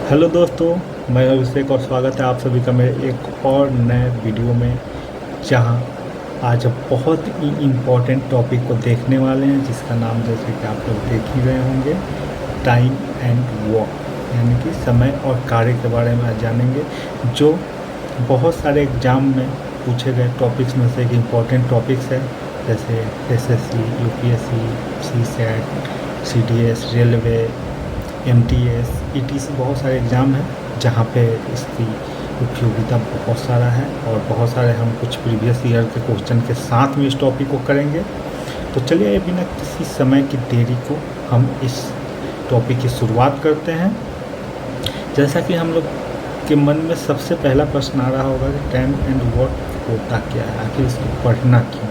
Hello दोस्तों, मैं अभिषेक और स्वागत है आप सभी का मेरे एक और नए वीडियो में। जहां आज हम बहुत ही इम्पोर्टेंट टॉपिक को देखने वाले हैं, जिसका नाम जैसे कि आप लोग देख ही रहे होंगे, टाइम एंड वर्क, यानी कि समय और कार्य के बारे में आज जानेंगे। जो बहुत सारे एग्ज़ाम में पूछे गए टॉपिक्स में से एक इम्पॉर्टेंट टॉपिक्स है, जैसे SSC, UPSC, CSAT, CDS, railway, MTS, etc, बहुत सारे एग्ज़ाम हैं जहाँ पे इसकी उपयोगिता बहुत सारा है। और बहुत सारे हम कुछ प्रीवियस ईयर के क्वेश्चन के साथ में इस टॉपिक को करेंगे। तो चलिए ये बिना किसी समय की देरी को हम इस टॉपिक की शुरुआत करते हैं। जैसा कि हम लोग के मन में सबसे पहला प्रश्न आ रहा होगा कि टाइम एंड वर्क होता क्या है, आखिर इसको पढ़ना क्यों,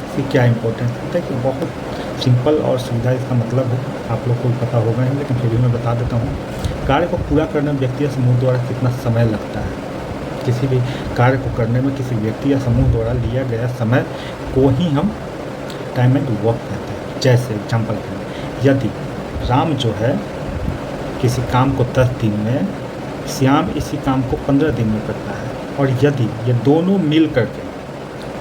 इसकी क्या इम्पोर्टेंस होता है। कि बहुत सिंपल और सीधा इसका मतलब है, आप लोग को पता होगा ही, लेकिन फिर भी मैं बता देता हूँ। कार्य को पूरा करने में व्यक्ति या समूह द्वारा कितना समय लगता है। किसी भी कार्य को करने में किसी व्यक्ति या समूह द्वारा लिया गया समय को ही हम टाइम एंड वर्क कहते हैं। जैसे एग्जाम्पल के लिए, यदि राम जो है किसी काम को 10 दिन में, श्याम इसी काम को 15 दिन में करता है, और यदि ये दोनों मिल करके,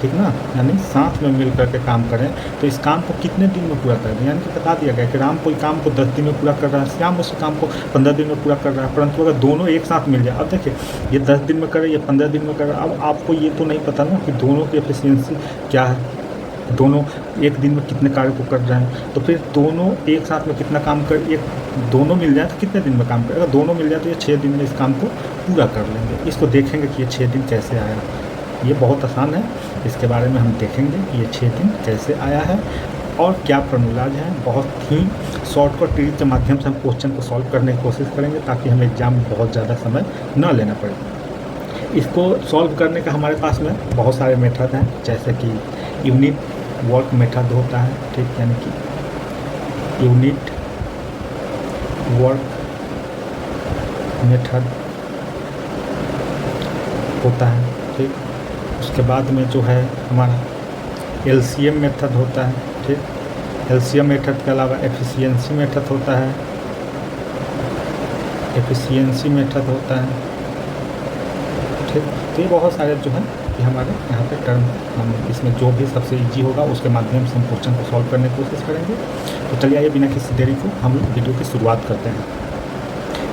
ठीक ना, यानी साथ में मिल करके काम करें, तो इस काम को कितने दिन में पूरा कर दें। यानी कि बता दिया गया कि राम कोई काम को 10 दिन में पूरा कर रहा है, श्याम उस काम को 15 दिन में पूरा कर रहा है। परंतु अगर दोनों एक साथ मिल जाए, अब देखिए ये 10 दिन में करे, ये 15 दिन में कर रहा है, अब आपको ये तो नहीं पता ना कि दोनों की एफिशिएंसी क्या है, दोनों एक दिन में कितने कार्य को कर रहे हैं। तो फिर दोनों एक साथ में कितना काम कर, एक दोनों मिल जाए तो कितने दिन में काम करें। अगर दोनों मिल जाए तो ये 6 दिन में इस काम को पूरा कर लेंगे। इसको देखेंगे कि ये 6 दिन कैसे आया। ये बहुत आसान है, इसके बारे में हम देखेंगे कि ये 6 दिन कैसे आया है और क्या फार्मूलाज हैं। बहुत ही शॉर्टकट ट्रिक के माध्यम से हम क्वेश्चन को सॉल्व करने की कोशिश करेंगे, ताकि हमें एग्जाम में बहुत ज़्यादा समय न लेना पड़े। इसको सॉल्व करने का हमारे पास में बहुत सारे मेथड हैं, जैसे कि यूनिट वर्क मेथड होता है, ठीक, यानी कि यूनिट वर्क मेथड होता है, ठीक। उसके बाद में जो है हमारा एलसीएम मेथड होता है, ठीक। एलसीएम मेथड के अलावा एफिशिएंसी मेथड होता है, एफिशिएंसी मेथड होता है, ठीक। तो ये बहुत सारे जो है ये हमारे यहाँ पे टर्म है। हम इसमें जो भी सबसे इजी होगा उसके माध्यम से हम क्वेश्चन को सॉल्व करने की कोशिश करेंगे। तो चलिए आइए बिना किसी देरी को हम वीडियो की शुरुआत करते हैं।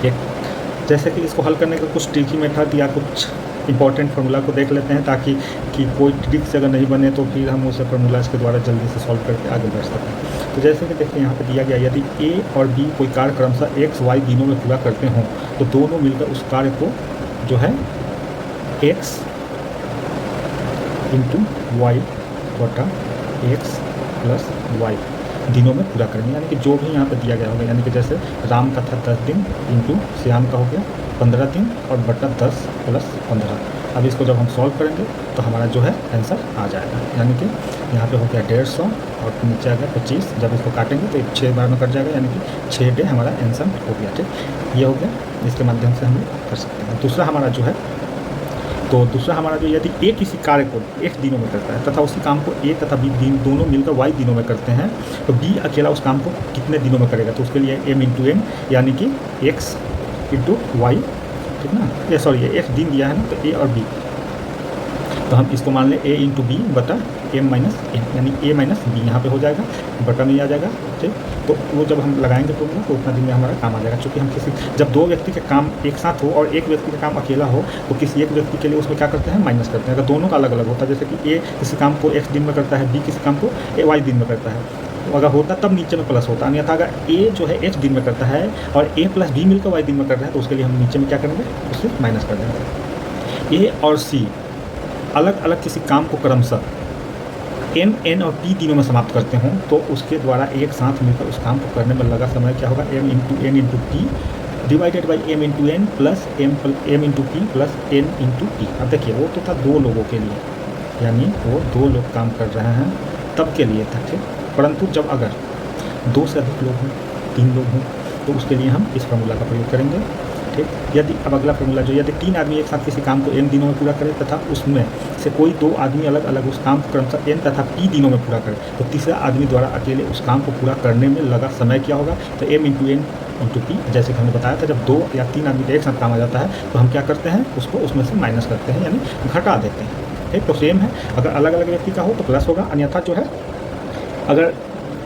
एक जैसे कि इसको हल करने का कुछ ट्रिकी मेथड या कुछ इंपॉर्टेंट फार्मूला को देख लेते हैं, ताकि कि कोई ट्रिक से अगर नहीं बने तो फिर हम उसे फार्मूलाज के द्वारा जल्दी से सॉल्व करके आगे बढ़ सकें। तो जैसे कि देखिए यहाँ पे दिया गया, यदि ए और बी कोई कार्य क्रमशः एक्स वाई दिनों में पूरा करते हों, तो दोनों मिलकर उस कार्य को जो है एक्स इंटू वाई बटा एक्स प्लस वाई दिनों में पूरा करेंगे। यानी कि जो भी यहाँ पे दिया गया होगा, यानी कि जैसे राम का था 10 दिन इंटू श्याम का हो गया 15 दिन और बटा 10 प्लस 15। अब इसको जब हम सॉल्व करेंगे तो हमारा जो है आंसर आ जाएगा। यानी कि यहाँ पे हो गया 150 और नीचे आ गया 25। जब इसको काटेंगे तो 6 बार में कट जाएगा, यानी कि 6 डे हमारा आंसर हो गया, ठीक। ये हो गया, इसके माध्यम से हम कर सकते हैं। दूसरा हमारा जो है, तो दूसरा हमारा जो, यदि ए किसी कार्य को x दिनों में करता है तथा उसी काम को ए तथा बी दिन दोनों मिलकर y दिनों में करते हैं, तो बी अकेला उस काम को कितने दिनों में करेगा। तो उसके लिए m इंटू एन, यानी कि x इंटू वाई, ठीक ना, ये सॉरी ये x दिन दिया है ना, तो a और b, तो हम इसको मान लें a इंटू बी बटा m माइनस एन, यानी a माइनस बी यहाँ पे हो जाएगा, बटा में आ जाएगा, ठीक। तो वो जब हम लगाएंगे तो उतना दिन में हमारा काम आ जाएगा। क्योंकि हम किसी, जब दो व्यक्ति के काम एक साथ हो और एक व्यक्ति का काम अकेला हो, तो किसी एक व्यक्ति के लिए उसमें क्या करते हैं, माइनस करते हैं। अगर दोनों का अलग अलग होता है, जैसे कि ए किसी काम को x दिन में करता है, बी किसी काम को वाई दिन में करता है, तो अगर होता तब नीचे में प्लस होता। अन्यथा अगर ए जो है h दिन में करता है और a प्लस बी मिलकर y दिन में कर रहा है, तो उसके लिए हम नीचे में क्या करेंगे, उससे माइनस कर देंगे। ए और सी अलग अलग किसी काम को क्रमशः एम एन और पी दिनों में समाप्त करते हों, तो उसके द्वारा एक साथ मिलकर उस काम को करने में लगा समय क्या होगा, M into N into P divided by M into N plus M into P plus N into P. अब देखिए वो तो था 2 लोगों के लिए, यानी वो 2 लोग काम कर रहे हैं तब के लिए था, ठीक। परंतु जब अगर 2 से अधिक लोग हों, 3 लोग हों, तो उसके लिए हम इस फार्मूला का प्रयोग करेंगे, ठीक। यदि अब अगला फार्मूला जो, यदि 3 आदमी एक साथ किसी काम को n दिनों में पूरा करें तथा उसमें से कोई 2 आदमी अलग अलग उस काम को क्रमशः n तथा p दिनों में पूरा करें, तो तीसरा आदमी द्वारा अकेले उस काम को पूरा करने में लगा समय क्या होगा, तो m into N into P. जैसे कि हमने बताया था जब 2 या 3 आदमी का एक साथ काम आ जाता है तो हम क्या करते हैं, उसको उसमें से माइनस करते हैं, यानी घटा देते हैं। ठीक, तो सेम है, अगर अलग अलग व्यक्ति का हो तो प्लस होगा, अन्यथा जो है अगर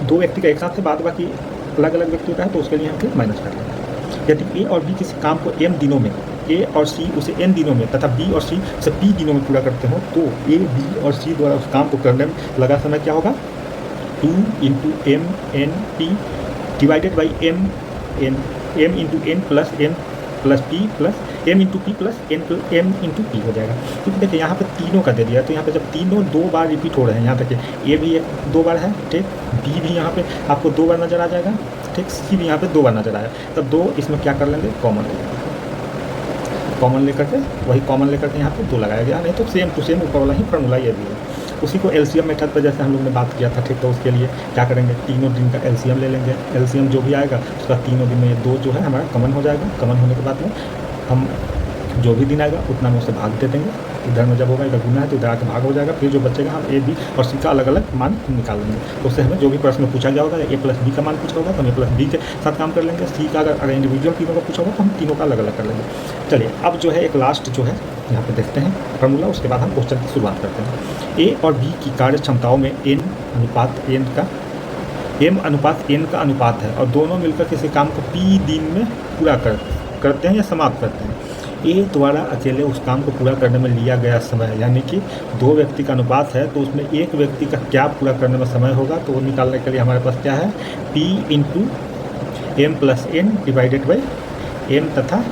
2 व्यक्ति का एक साथ है बाद बाकी अलग अलग व्यक्तियों का है तो उसके लिए हम फिर माइनस कर लेंगे। यदि ए और बी किसी काम को m दिनों में, ए और सी उसे n दिनों में तथा बी और सी उसे p दिनों में पूरा करते हो तो ए, बी और सी द्वारा उस काम को करने में लगा समय क्या होगा, 2 into M N P divided by M into N plus M plus P plus M into P plus M into P हो जाएगा। क्योंकि देखिए यहाँ पे तीनों का दे दिया, तो यहाँ पे जब तीनों 2 बार रिपीट हो रहे हैं, यहाँ तक ए भी 2 बार है, ठीक, बी भी यहाँ पे आपको 2 बार नज़र आ जाएगा, ठीक, सी भी यहाँ पे 2 बार नज़र आया, तब 2 इसमें क्या कर लेंगे, कॉमन ले लेंगे। कॉमन लेकर के वही कॉमन लेकर के यहाँ पे 2 लगाया गया, नहीं तो सेम टू सेम ऊपर वाला ही फार्मूला ये भी है। उसी को एलसीएम मेथड पर जैसे हम लोग ने बात किया था, ठीक, तो उसके लिए क्या करेंगे, तीनों दिन का एलसीएम ले लेंगे। एलसीएम जो भी आएगा उसका तीनों दिन में ये 2 जो है हमारा कॉमन हो जाएगा। कॉमन होने के बाद में हम जो भी दिन आएगा उतना में उसे भाग दे देंगे। इधर में जब होगा इधर गुना है तो इधर आके भाग हो जाएगा। फिर जो बचेगा हम ए बी और सी का अलग अलग मान निकाल लेंगे। तो उससे हमें जो भी प्रश्न पूछा गया होगा, ए प्लस बी का मान पूछा होगा तो हम ए प्लस बी के साथ काम कर लेंगे। सी का अगर इंडिविजुअल तीनों का पूछा होगा तो हम तीनों का अलग अलग कर लेंगे। चलिए अब जो है एक लास्ट जो है यहाँ पे देखते हैं फार्मूला, उसके बाद हम क्वेश्चन की शुरुआत करते हैं। ए और बी की कार्य क्षमताओं में एम अनुपात एन का अनुपात है और दोनों मिलकर किसी काम को पी दिन में पूरा करते हैं या समाप्त करते हैं। ए द्वारा अकेले उस काम को पूरा करने में लिया गया समय, यानी कि 2 व्यक्ति का अनुपात है तो उसमें एक व्यक्ति का क्या पूरा करने में समय होगा, तो वो निकालने के लिए हमारे पास क्या है, P into M plus N divided by M तथा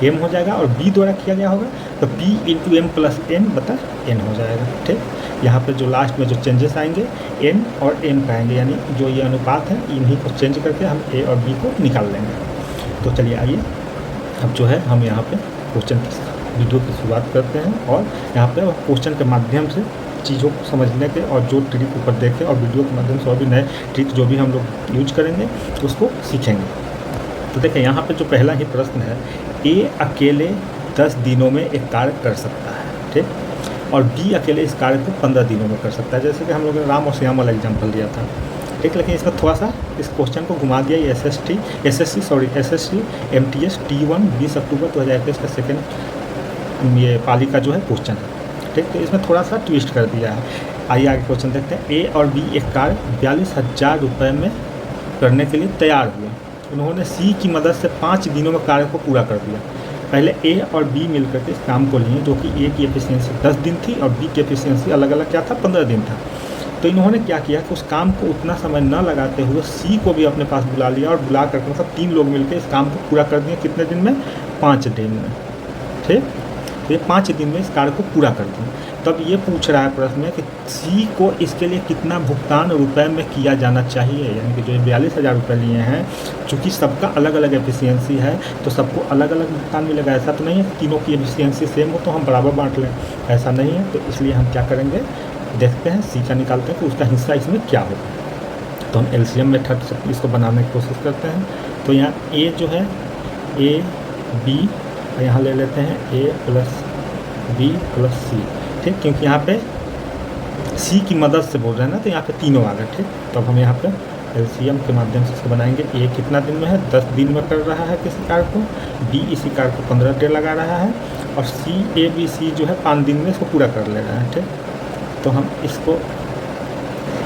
एम हो जाएगा, और बी द्वारा किया गया होगा तो P into M plus N बता एन हो जाएगा। ठीक, यहाँ पे जो लास्ट में जो चेंजेस आएंगे एन और एम का आएंगे, यानी जो ये अनुपात है इन्हीं को चेंज करके हम ए और बी को निकाल लेंगे। तो चलिए आइए अब जो है हम यहाँ पे क्वेश्चन की वीडियो की शुरुआत करते हैं और यहाँ पे क्वेश्चन के माध्यम से चीज़ों को समझने के और जो ट्रिक ऊपर देखें और वीडियो के माध्यम से और भी नए ट्रिक जो भी हम लोग यूज करेंगे उसको सीखेंगे। तो देखिए यहाँ पे जो पहला ही प्रश्न है, ए अकेले 10 दिनों में एक कार्य कर सकता है, ठीक, और बी अकेले इस कार्य को 15 दिनों में कर सकता है। जैसे कि हम लोगों ने राम और श्याम वाला एग्जाम्पल दिया था, ठीक, लेकिन इसमें थोड़ा सा इस क्वेश्चन को घुमा दिया। ये एसएससी MTS T1 20 अक्टूबर 2021 का सेकेंड ये पाली का जो है क्वेश्चन है, ठीक, तो इसमें थोड़ा सा ट्विस्ट कर दिया है। आइए आगे क्वेश्चन देखते हैं। ए और बी एक कार्य 42,000 रुपये में करने के लिए तैयार हुए। उन्होंने सी की मदद से 5 दिनों में कार्य को पूरा कर दिया। पहले ए और बी मिलकर के इस काम को लिए, जो कि ए की एफिशिएंसी 10 दिन थी और बी की एफिशिएंसी अलग अलग क्या था, 15 दिन था। तो इन्होंने क्या किया कि उस काम को उतना समय न लगाते हुए सी को भी अपने पास बुला लिया और बुला करके मतलब 3 लोग मिलकर इस काम को पूरा कर दिए। कितने दिन में, 5 दिन में, ठीक, तो ये 5 दिन में इस कार्य को पूरा कर दिए। तब ये पूछ रहा है प्रश्न में कि सी को इसके लिए कितना भुगतान रुपए में किया जाना चाहिए, यानी कि जो 42,000 रुपये लिए हैं, चूँकि सबका अलग अलग एफिशिएंसी है तो सबको अलग अलग भुगतान मिलेगा। ऐसा तो नहीं है तीनों की एफिशिएंसी सेम हो तो हम बराबर बांट लें, ऐसा नहीं है। तो इसलिए हम क्या करेंगे, देखते हैं सी का निकालते हैं कि उसका हिस्सा इसमें क्या होगा। तो हम एलसीएम मेथड से इसको बनाने की कोशिश करते हैं। तो यहाँ ए जो है ए बी, यहाँ ले लेते हैं ए प्लस बी प्लस सी, ठीक, क्योंकि यहाँ पे सी की मदद से बोल रहे हैं ना, तो यहाँ पे तीनों आ गए, ठीक। तो अब हम यहाँ पे एलसीएम के माध्यम से इसको बनाएंगे। ए कितना दिन में है, 10 दिन में कर रहा है किसी कार्य को, बी इसी कार्य को 15 दिन लगा रहा है, और सी ए बी सी जो है 5 दिन में इसको पूरा कर ले रहा है, ठीक। तो हम इसको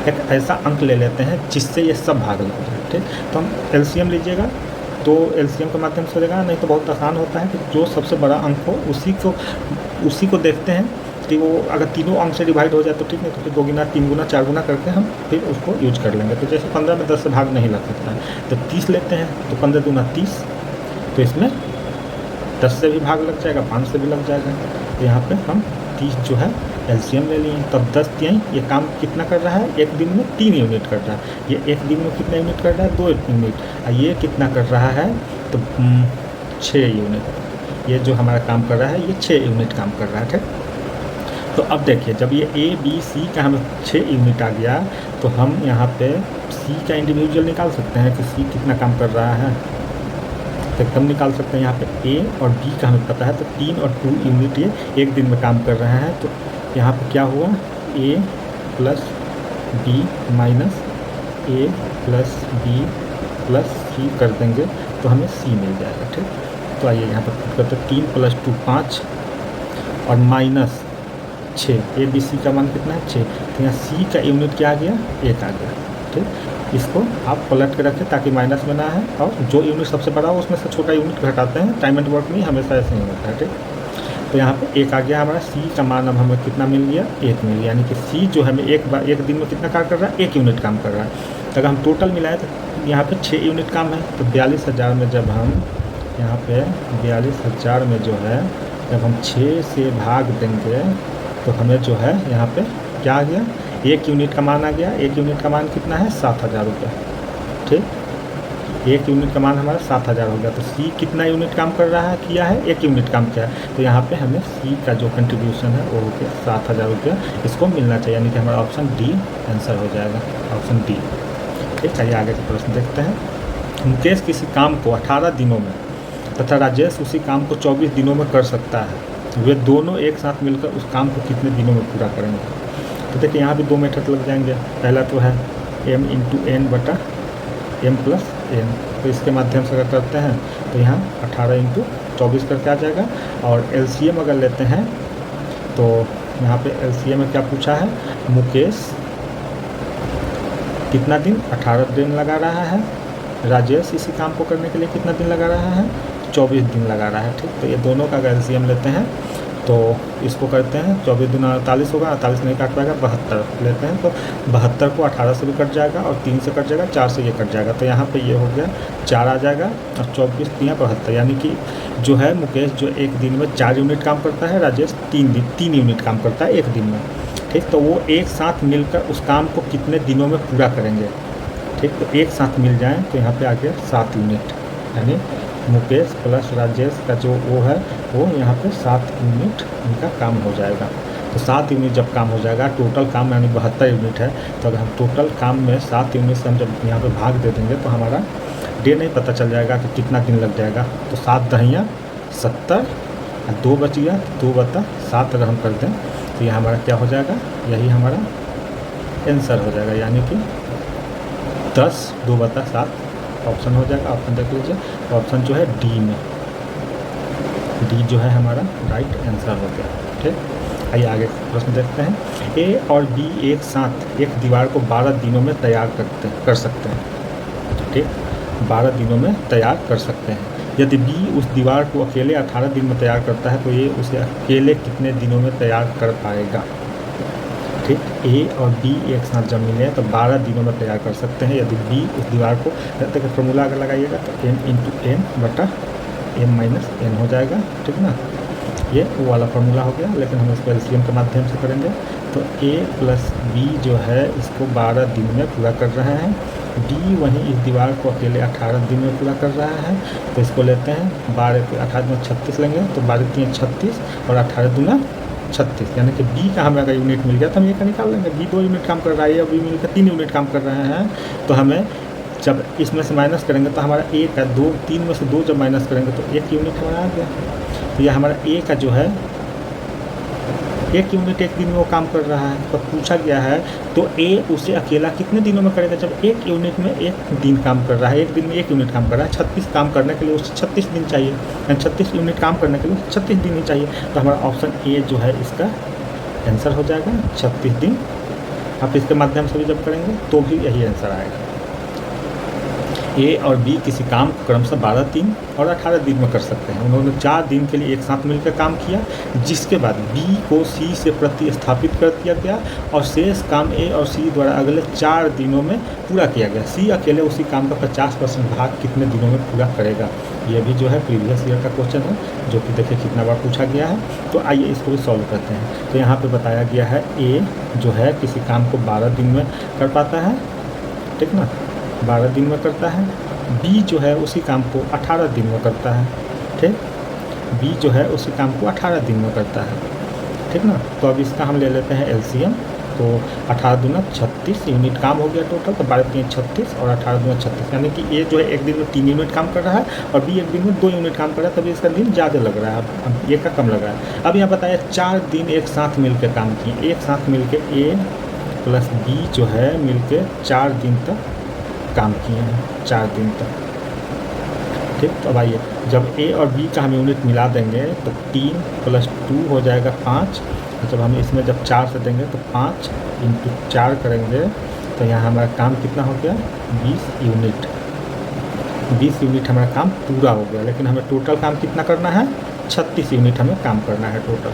एक ऐसा अंक ले लेते हैं जिससे ये सब भाग लग जाए, ठीक। तो हम एलसीएम लीजिएगा तो एलसीएम के माध्यम से हो जाएगा, नहीं तो बहुत आसान होता है कि जो सबसे बड़ा अंक हो उसी को देखते हैं कि वो अगर तीनों अंक से डिवाइड हो जाए तो ठीक, नहीं तो फिर 2 गुना 3 गुना 4 गुना करके हम फिर उसको यूज कर लेंगे। तो जैसे 15 में 10 से भाग नहीं लग सकता है तो 30 लेते हैं, तो 15 दूना 30, तो इसमें 10 से भी भाग लग जाएगा, 5 से भी लग जाएगा। तो यहाँ पर हम 30 जो है एलसीएम ले लिए। तब 10 तिहाई ये काम कितना कर रहा है, एक दिन में 3 यूनिट कर रहा है। ये एक दिन में कितना यूनिट कर रहा है, 2 यूनिट। और ये कितना कर रहा है, तो 6 यूनिट। ये जो हमारा काम कर रहा है ये 6 यूनिट काम कर रहा है, ठीक। तो अब देखिए जब ये ए बी सी का हमें 6 यूनिट आ गया तो हम यहाँ पे सी का इंडिविजुअल निकाल सकते हैं कि सी कितना काम कर रहा है, तो एकदम निकाल सकते हैं। यहाँ पे ए और बी का हमें पता है, तो 3 और 2 यूनिट ये एक दिन में काम कर रहे हैं। तो यहाँ पे क्या हुआ, ए प्लस बी माइनस ए प्लस बी प्लस सी कर देंगे तो हमें सी मिल जाएगा। ठीक, तो आइए यहाँ पर करते 3 + 2 5 और -6, ए बी सी का मान कितना है 6, तो यहाँ सी का यूनिट क्या आ गया 1 आ गया। ठीक, इसको आप पलट के रखें ताकि माइनस में ना है, और जो यूनिट सबसे बड़ा हो उसमें से छोटा यूनिट घटाते हैं। टाइम एंड वर्क में हमेशा ऐसे ही होता है। ठीक, तो यहाँ पे 1 आ गया हमारा, सी का मान अब हमें कितना मिल गया 1 मिल गया, यानी कि सी जो हमें एक दिन में कितना काम कर रहा है 1 यूनिट काम कर रहा है। तो अगर हम टोटल मिलाएं तो यहाँ पे 6 यूनिट काम है, तो 42,000 में जब हम यहाँ पे 42,000 में जो है जब हम 6 से भाग देंगे तो हमें जो है यहाँ पे क्या आ गया 1 यूनिट का मान आ गया। 1 यूनिट का मान कितना है 7,000 रुपये। ठीक, 1 यूनिट का मान हमारा 7,000 हो गया। तो सी कितना यूनिट काम कर रहा है किया है 1 यूनिट काम किया है, तो यहाँ पे हमें सी का जो कंट्रीब्यूशन है वो हो गया 7,000 रुपया, इसको मिलना चाहिए, यानी कि हमारा ऑप्शन डी आंसर हो जाएगा, ऑप्शन डी। ठीक, चलिए आगे का प्रश्न देखते हैं। मुकेश किसी काम को 18 दिनों में तथा राजेश उसी काम को 24 दिनों में कर सकता है, वे दोनों एक साथ मिलकर उस काम को कितने दिनों में पूरा करेंगे। तो देखिए यहाँ भी 2 मेथड लग जाएंगे। पहला तो है m × n बटा m + n, तो इसके माध्यम से अगर करते हैं तो यहाँ 18 × 24 करके आ जाएगा। और LCM अगर लेते हैं तो यहाँ पे LCM में क्या पूछा है, मुकेश कितना दिन 18 दिन लगा रहा है, राजेश इसी काम को करने के लिए कितना दिन लगा रहा है 24 दिन लगा रहा है। ठीक, तो ये दोनों का अगर LCM लेते हैं तो इसको करते हैं 24 दूना 48 होगा, 48 नहीं काट पाएगा 72 लेते हैं, तो 72 को 18 से भी कट जाएगा और 3 से कट जाएगा, 4 से ये कट जाएगा, तो यहाँ पे ये हो गया 4 आ जाएगा और 24 3 72, यानी कि जो है मुकेश जो एक दिन में 4 यूनिट काम करता है, राजेश 3 यूनिट काम करता है एक दिन में। ठीक, तो वो एक साथ मिलकर उस काम को कितने दिनों में पूरा करेंगे। ठीक, तो एक साथ मिल जाएँ तो यहाँ पर आ गया 7 यूनिट, यानी मुकेश प्लस राजेश का जो वो है वो यहाँ पे 7 यूनिट उनका काम हो जाएगा। तो 7 यूनिट जब काम हो जाएगा, टोटल काम यानी 72 यूनिट है, तो अगर हम टोटल काम में 7 यूनिट से हम जब यहाँ पे भाग दे देंगे तो हमारा डे नहीं पता चल जाएगा कि कितना दिन लग जाएगा। तो 7 दहिया 70 और 2 बच गया, 2/7 अगर हम कर दें तो यह हमारा क्या हो जाएगा, यही हमारा आंसर हो जाएगा, यानी कि 10 2/7 ऑप्शन हो जाएगा। ऑप्शन देख लीजिए, ऑप्शन जो है डी में, डी जो है हमारा राइट आंसर हो गया। ठीक, आइए आगे प्रश्न देखते हैं। ए और बी एक साथ एक दीवार को 12 दिनों में तैयार कर सकते हैं। ठीक, 12 दिनों में तैयार कर सकते हैं। यदि बी उस दीवार को अकेले 18 दिन में तैयार करता है तो ये उसे अकेले कितने दिनों में तैयार कर पाएगा। ठीक, ए और बी एक साथ जब मिले तो 12 दिनों में तैयार कर सकते हैं। यदि बी उस दीवार को तक फॉर्मूला अगर लगाइएगा तो m × n बटा m - n हो जाएगा। ठीक ना, ये वो वाला फार्मूला हो गया, लेकिन हम इसको LCM के माध्यम से करेंगे। तो a + b जो है इसको 12 दिन में पूरा कर रहे हैं, d वहीं इस दीवार को अकेले 18 दिन में पूरा कर रहा है, तो इसको लेते हैं 12 के 18 दूना 36 लेंगे, तो 12 3 36 और 18 दूना 36, यानी कि बी का हमें अगर यूनिट मिल गया तो हम ये का निकाल लेंगे। बी 2 यूनिट काम कर रहा है या बी मिलकर 3 यूनिट काम कर रहे हैं, तो हमें जब इसमें से माइनस करेंगे तो हमारा ए का 3 में से 2 जब माइनस करेंगे तो 1 यूनिट हमारा आ गया। तो यह हमारा ए का जो है 1 यूनिट एक दिन में वो काम कर रहा है, तो पूछा गया है तो ए उसे अकेला कितने दिनों में करेगा। जब 1 यूनिट में 1 दिन काम कर रहा है, एक दिन में 1 यूनिट काम कर रहा है, 36 काम करने के लिए उसे 36 दिन चाहिए, 36 यूनिट काम करने के लिए 36 दिन ही चाहिए। तो हमारा ऑप्शन ए जो है इसका आंसर हो जाएगा 36 दिन। आप इसके माध्यम से भी जब करेंगे तो भी यही आंसर आएगा। ए और बी किसी काम को क्रमशः 12 दिन और 18 दिन में कर सकते हैं। उन्होंने 4 दिन के लिए एक साथ मिलकर काम किया, जिसके बाद बी को सी से प्रतिस्थापित कर दिया गया और शेष काम ए और सी द्वारा अगले 4 दिनों में पूरा किया गया। सी अकेले उसी काम का 50% भाग कितने दिनों में पूरा करेगा। ये भी जो है प्रीवियस ईयर का क्वेश्चन है, जो कि देखिए कितना बार पूछा गया है। तो आइए इसको भी सॉल्व करते हैं। तो यहाँ पर बताया गया है ए जो है किसी काम को 12 दिन में कर पाता है, ठीक ना, 12 दिन में करता है। बी जो है उसी काम को 18 दिन में करता है, ठीक, बी जो है उसी काम को 18 दिन में करता है, ठीक ना। तो अब इसका हम ले लेते हैं एलसीएम। तो 18 दूना 36 यूनिट काम हो गया टोटल, तो 12 3 36 और 18 दूना 36, यानी कि ए जो है एक दिन में 3 यूनिट काम कर रहा है और बी एक दिन में 2 यूनिट काम कर रहा है, तभी इसका दिन ज़्यादा लग रहा है, अब ए का कम लग रहा है। अब यहाँ बताया 4 दिन एक साथ मिलकर काम किए, एक साथ मिलकर ए प्लस बी जो है मिलकर 4 दिन तक काम किए हैं, 4 दिन तक, ठीक। तो अब आइए, जब ए और बी का हम यूनिट मिला देंगे तो 3 + 2 हो जाएगा 5। जब हम इसमें जब 4 से देंगे तो 5 × 4 करेंगे तो यहाँ हमारा काम कितना हो गया, 20 यूनिट। 20 यूनिट हमारा काम पूरा हो गया, लेकिन हमें टोटल काम कितना करना है, 36 यूनिट हमें काम करना है टोटल।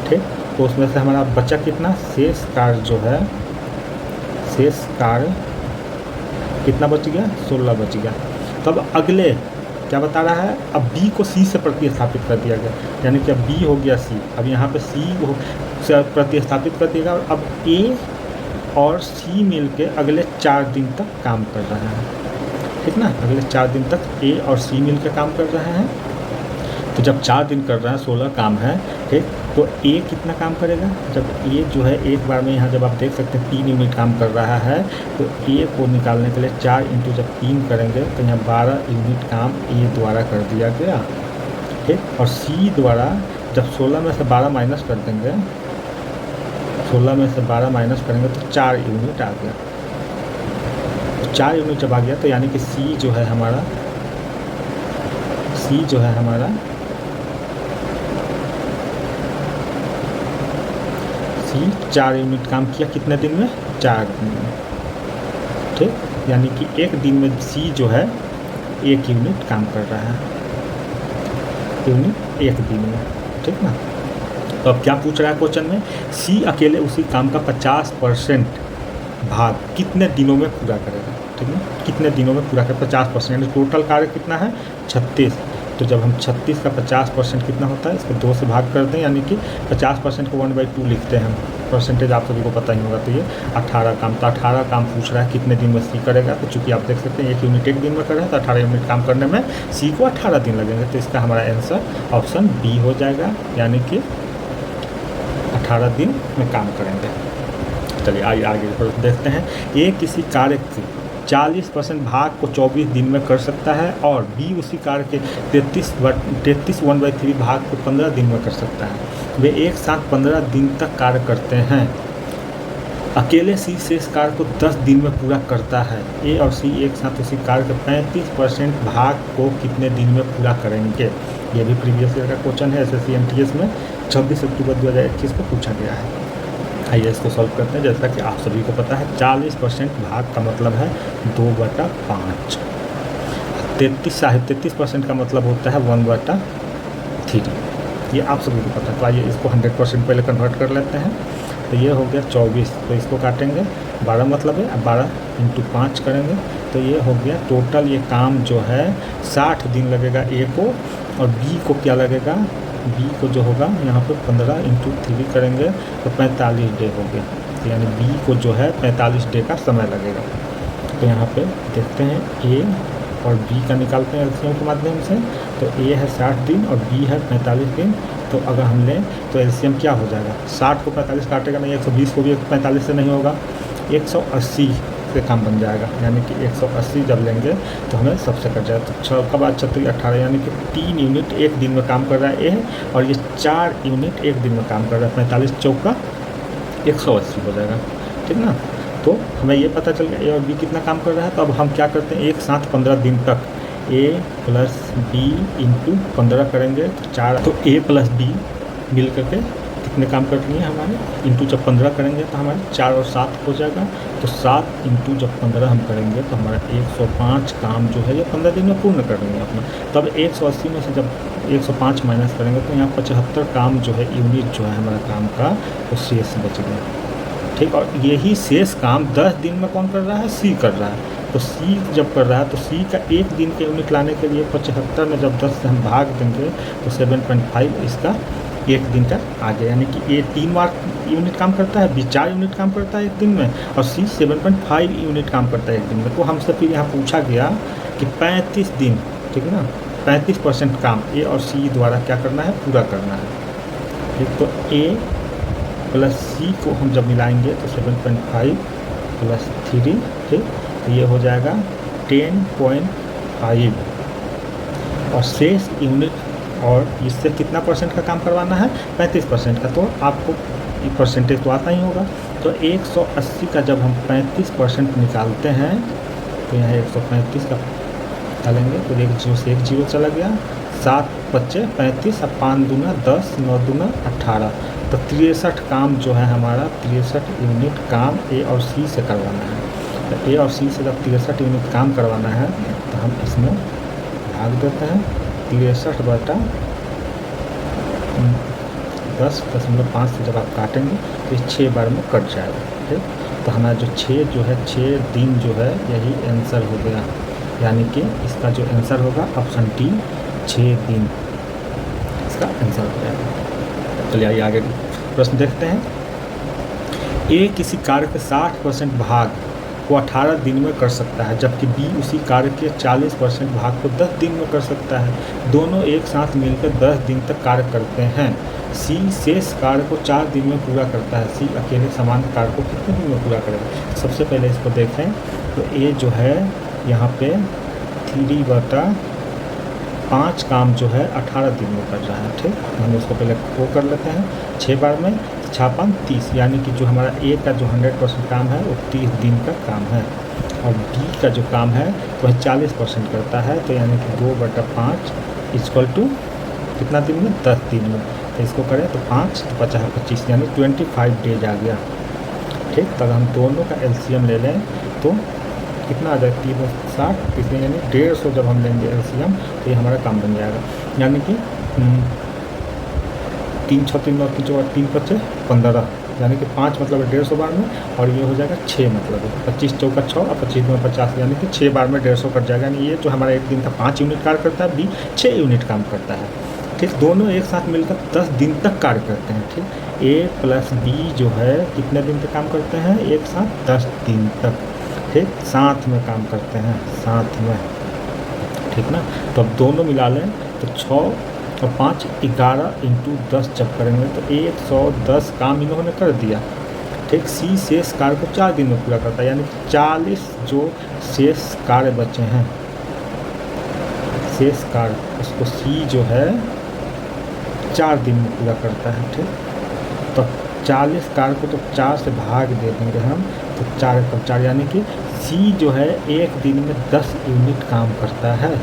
ठीक। तो उसमें से हमारा बचा कितना, शेष कार्य जो है, शेष कार्य कितना बच गया, 16 बच गया। तब अगले क्या बता रहा है, अब बी को सी से प्रतिस्थापित कर दिया गया, यानी कि अब बी हो गया सी, अब यहाँ पे सी से प्रतिस्थापित कर दिएगा। और अब ए और सी मिल के अगले 4 दिन तक काम कर रहे हैं, ठीक ना। अगले 4 दिन तक ए और सी मिल के काम कर रहे हैं। तो जब 4 दिन कर रहे हैं, 16 काम है, ठीक। तो ए कितना काम करेगा, जब ए जो है एक बार में यहाँ जब आप देख सकते हैं 3 यूनिट काम कर रहा है, तो ए को निकालने के लिए 4 × जब 3 करेंगे तो यहाँ 12 यूनिट काम ए द्वारा कर दिया गया, ठीक। और सी द्वारा जब 16 में से 12 माइनस कर देंगे, 16 में से 12 माइनस करेंगे तो 4 यूनिट आ गया। तो 4 यूनिट जब आ गया तो यानी कि सी जो है हमारा, सी जो है हमारा, सी 4 यूनिट काम किया कितने दिन में, 4 दिन में, ठीक। यानी कि एक दिन में सी जो है 1 यूनिट काम कर रहा है, यूनिट 1 दिन में, ठीक ना। तो अब क्या पूछ रहा है क्वेश्चन में, सी अकेले उसी काम का 50% भाग कितने दिनों में पूरा करेगा, ठीक है। कितने दिनों में पूरा करेगा, 50%, यानी टोटल कार्य कितना है, 36। तो जब हम 36 का 50% कितना होता है, इसको 2 से भाग कर दें, यानी कि 50% को 1/2 लिखते हैं हम, परसेंटेज आप सभी को पता ही होगा। तो ये 18 काम, तो 18 काम पूछ रहा है कितने दिन में सी करेगा। तो चूँकि आप देख सकते हैं 1 यूनिट 1 दिन में कर रहे हैं, तो 18 यूनिट काम करने में सी को 18 दिन लगेंगे। तो इसका हमारा आंसर ऑप्शन बी हो जाएगा, यानी कि 18 दिन में काम करेंगे। चलिए आगे देखते हैं। ए किसी कार्य के 40% भाग को 24 दिन में कर सकता है और बी उसी कार्य के 33/3 भाग को 15 दिन में कर सकता है। वे एक साथ 15 दिन तक कार्य करते हैं। अकेले सी शेष कार्य को 10 दिन में पूरा करता है। ए और सी एक साथ उसी कार्य के 35% भाग को कितने दिन में पूरा करेंगे। ये भी प्रीवियस ईयर का क्वेश्चन है, SSC MTS में 26 अक्टूबर 2021 को पूछा गया है। आइए इसको सॉल्व करते हैं। जैसा कि आप सभी को पता है 40% भाग का मतलब है 2/5। 33% का मतलब होता है 1/3। ये आप सभी को पता है। तो आइए इसको 100% पहले कन्वर्ट कर लेते हैं। तो ये हो गया 24, तो इसको काटेंगे, 12 मतलब है, 12 × 5 करेंगे तो ये हो गया टोटल। ये काम जो है 60 दिन लगेगा ए को, और बी को क्या लगेगा, बी को जो होगा यहाँ पे 15 × 3 करेंगे तो 45 डे हो गया। तो यानी बी को जो है 45 डे का समय लगेगा। तो यहाँ पे देखते हैं ए और बी का निकालते हैं एलसीएम के माध्यम से। तो ए है 60 दिन और बी है 45 दिन। तो अगर हम लें तो एलसीएम क्या हो जाएगा, 60 को 45 काटेगा नहीं, 120 को भी 45 से नहीं होगा, 180 से काम बन जाएगा। यानी कि 180 जब लेंगे तो हमें सबसे कट जाएगा। तो 6 का बाद 36 18, यानी कि 3 यूनिट 1 दिन में काम कर रहा है ए, और ये 4 यूनिट 1 दिन में काम कर रहा है। 45 चौका 180 हो जाएगा, ठीक ना। तो हमें ये पता चल गया ए और बी कितना काम कर रहा है। तो अब हम क्या करते हैं, एक साथ 15 दिन तक ए प्लस बी × 15 करेंगे तो 4। तो ए प्लस बी मिल करके कितने काम कर रही हैं हमारे, इंटू जब 15 करेंगे तो हमारे 4 और 7 हो जाएगा। तो 7 × जब 15 हम करेंगे तो हमारा 105 काम जो है ये 15 दिन में पूर्ण कर देंगे अपना। तब 180 में से जब 105 माइनस करेंगे तो यहाँ 75 काम जो है यूनिट जो है हमारा काम का वो शेष बच गया, ठीक। और यही शेष काम 10 दिन में कौन कर रहा है, सी कर रहा है। तो सी जब कर रहा है तो सी का 1 दिन के यूनिट लाने के लिए 75 में जब 10 से हम भाग देंगे तो 7.5 इसका 1 दिन का आ गया। यानी कि ए 3 बार यूनिट काम करता है, बी 4 यूनिट काम करता है 1 दिन में, और सी 7.5 यूनिट काम करता है 1 दिन में। तो हमसे फिर यहाँ पूछा गया कि 35 दिन, ठीक है ना, 35% काम ए और सी द्वारा क्या करना है, पूरा करना है, ठीक। तो ए प्लस सी को हम जब मिलाएंगे तो 7.5 + 3, ठीक। तो ये हो जाएगा 10.5, और शेष यूनिट और इससे कितना % का काम करवाना है, 35% का। तो आपको ये परसेंटेज तो आता ही होगा। तो 180 का जब हम 35% निकालते हैं तो यहाँ 135 का डालेंगे तो 1 जीरो से 1 जीरो चला गया, 7 पच्चे 35 और 5 दूना 10, 9 दूना 18। तो 63 काम जो है हमारा 63 यूनिट काम ए और सी से करवाना है। तो ए और सी से जब 63 यूनिट काम करवाना है तो हम इसमें भाग देते हैं 63 बटा 10.5 से जब आप काटेंगे तो ये 6 बार में कट जाएगा। ठीक, तो हमारा जो 6 जो है 6 दिन जो है यही आंसर हो गया, यानी कि इसका जो आंसर होगा ऑप्शन डी 6 दिन इसका आंसर हो जाएगा। चलिए आइए आगे प्रश्न देखते हैं। ए किसी कार्य के 60% भाग को 18 दिन में कर सकता है, जबकि बी उसी कार्य के 40% भाग को 10 दिन में कर सकता है। दोनों एक साथ मिलकर 10 दिन तक कार्य करते हैं। सी शेष कार्य को 4 दिन में पूरा करता है। सी अकेले समान कार्य को कितने दिन में पूरा करेगा? सबसे पहले इसको देखें तो ए जो है यहाँ पे 3/5 काम जो है 18 दिन में कर रहा है। ठीक, हम उसको पहले वो कर लेते हैं 6 बार में 56 30, यानी कि जो हमारा ए का जो 100% काम है वो 30 दिन का काम है, और बी का जो काम है वह 40% करता है। तो यानी कि 2/5 इक्वल टू कितना दिन में? 10 दिन में। तो इसको करें तो 5 तो 50 25 यानी 25 डेज आ गया। ठीक, तब हम दोनों का एलसीएम ले लें तो कितना आ जाएगा? 360 इसमें यानी 150 जब हम लेंगे एलसीएम तो ये हमारा काम बन जाएगा। यानी कि 3 6 3 9 3 5 15, यानी कि 5 मतलब 150 बार में, और ये हो जाएगा 6 मतलब 25 चौका 6 और 25 में 50, यानी कि 6 बार में 150 कट जाएगा। यानी ये जो हमारा एक दिन का 5 यूनिट कार्य करता है, बी 6 यूनिट काम करता है। ठीक, दोनों एक साथ मिलकर 10 दिन तक कार्य करते हैं। ठीक, ए प्लस बी जो है कितने दिन तक काम करते हैं? एक साथ 10 दिन तक। ठीक, साथ में काम करते हैं, साथ में। ठीक ना, तो अब दोनों मिला लें तो 6 और 5 11 × 10 जब करेंगे तो 110 काम इन्होंने कर दिया। ठीक, सी शेष कार्य को 4 दिन में पूरा करता है, यानी कि 40 जो शेष कार्य बचे हैं, शेष कार्य उसको सी जो है 4 दिन में पूरा करता है। ठीक, तो 40 कार्य को तो 4 से भाग दे देंगे हम, तो 4 × 4 यानी कि सी जो है एक दिन में 10 यूनिट काम करता है।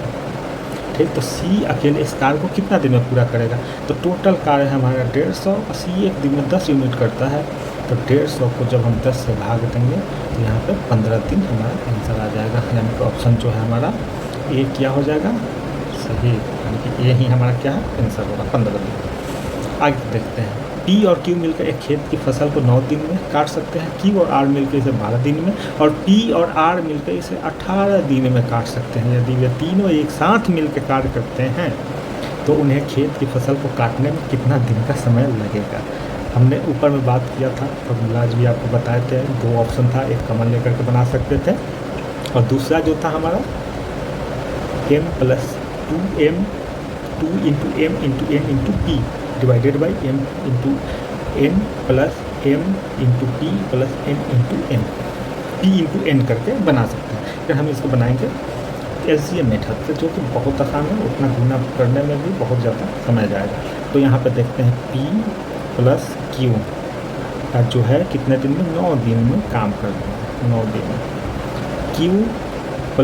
ठीक, तो सी अकेले इस कार्य को कितना दिन में पूरा करेगा? तो टोटल कार्य है हमारा 150 और सी एक दिन में 10 यूनिट करता है, तो 150 को जब हम 10 से भाग देंगे तो यहाँ पे 15 दिन हमारा आंसर आ जाएगा। यानी कि ऑप्शन जो है हमारा ए क्या हो जाएगा? सही, यानी कि ये ही हमारा क्या है? आंसर होगा 15 दिन। आगे देखते हैं। पी और क्यू मिलकर एक खेत की फसल को 9 दिन में काट सकते हैं। क्यू और आर मिलकर इसे 12 दिन में, और पी और आर मिलकर इसे 18 दिन में काट सकते हैं। यदि वे तीनों एक साथ मिलकर कार्य करते हैं तो उन्हें खेत की फसल को काटने में कितना दिन का समय लगेगा? हमने ऊपर में बात किया था, फॉर्मूलाज भी आपको बताए थे। 2 ऑप्शन था, एक कॉमन लेकर के बना सकते थे, और दूसरा जो था हमारा m + 2m 2 × m × n × p divided by m × n plus m × p plus n × n, p × n करके बना सकते हैं। फिर हम इसको बनाएंगे एलसीएम मेथड से, जो कि बहुत आसान है, उतना गुना करने में भी बहुत ज़्यादा समय जाएगा। तो यहाँ पे देखते हैं p + q का जो है कितने दिन में? 9 दिन में काम करते हैं, 9 दिन में। q +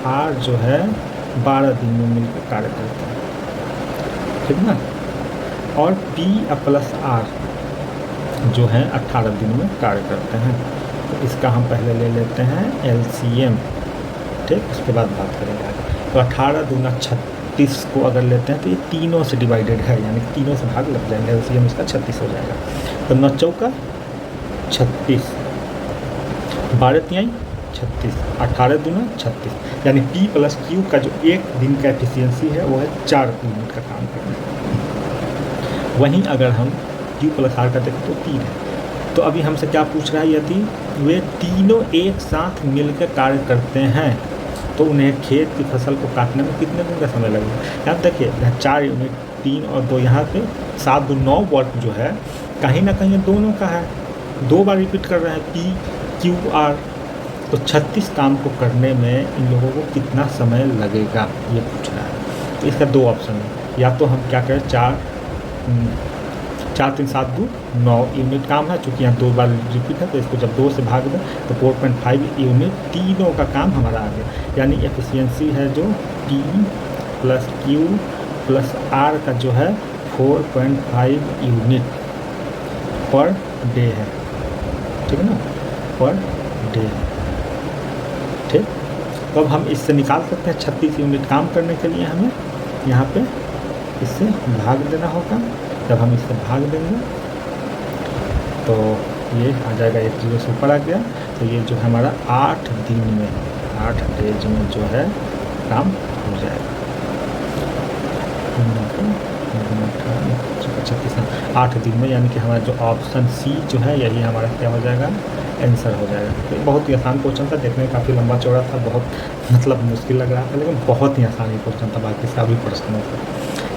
r जो है 12 दिन में मिलकर कार्य करते हैं। ठीक ना, और P + R जो है 18 दिन में कार्य करते हैं। तो इसका हम पहले ले लेते हैं LCM। ठीक, उसके बाद बात करेंगे आगे। तो 18 दूना 36 को अगर लेते हैं तो ये तीनों से डिवाइडेड है, यानी कि तीनों से भाग लग जाएंगे, LCM इसका 36 हो जाएगा। तो 9 चौका 36, 12 तिहाई 36, 18 दूना 36, यानी P + Q का जो एक दिन का एफिशिएंसी है वो है 4 यूनिट का काम करना। वहीं अगर हम Q + R का देखें तो 3 है। तो अभी हमसे क्या पूछ रहा है? यदि वे तीनों एक साथ मिलकर कार्य करते हैं तो उन्हें खेत की फसल को काटने में कितने दिन का समय लगेगा? यहाँ देखिए, यहाँ 4 यूनिट 3 और 2, यहाँ पे 7 2 9 वर्क जो है कहीं ना कहीं दोनों का है, 2 बार रिपीट कर रहे हैं P Q R। तो 36 काम को करने में इन लोगों को कितना समय लगेगा ये पूछ रहा है। तो इसका 2 ऑप्शन है, या तो हम क्या करें 4 3 7 2 9 यूनिट काम है। चूँकि यहाँ 2 बार रिपीट है तो इसको जब 2 से भाग दें तो 4.5 यूनिट तीनों का काम हमारा आ गया। यानी एफिशिएंसी है जो P + Q + R का जो है 4.5 यूनिट पर डे है, ठीक है ना, पर डे है, ठीक। तो अब हम इससे निकाल सकते हैं 36 यूनिट काम करने के लिए हमें यहाँ पे इससे भाग देना होगा। जब हम इससे भाग देंगे तो ये आ जाएगा, 1 0 से ऊपर आ गया। तो ये जो है हमारा 8 दिन में, 8 डेज में जो है काम हो जाएगा। 8 दिन में, यानी कि हमारा जो ऑप्शन सी जो है यही हमारा क्या हो जाएगा, आंसर हो जाएगा। तो बहुत ही आसान क्वेश्चन था, देखने में काफ़ी लंबा चौड़ा था, बहुत मतलब मुश्किल लग रहा था, लेकिन बहुत ही आसान ही क्वेश्चन था बाकी सभी प्रश्नों से।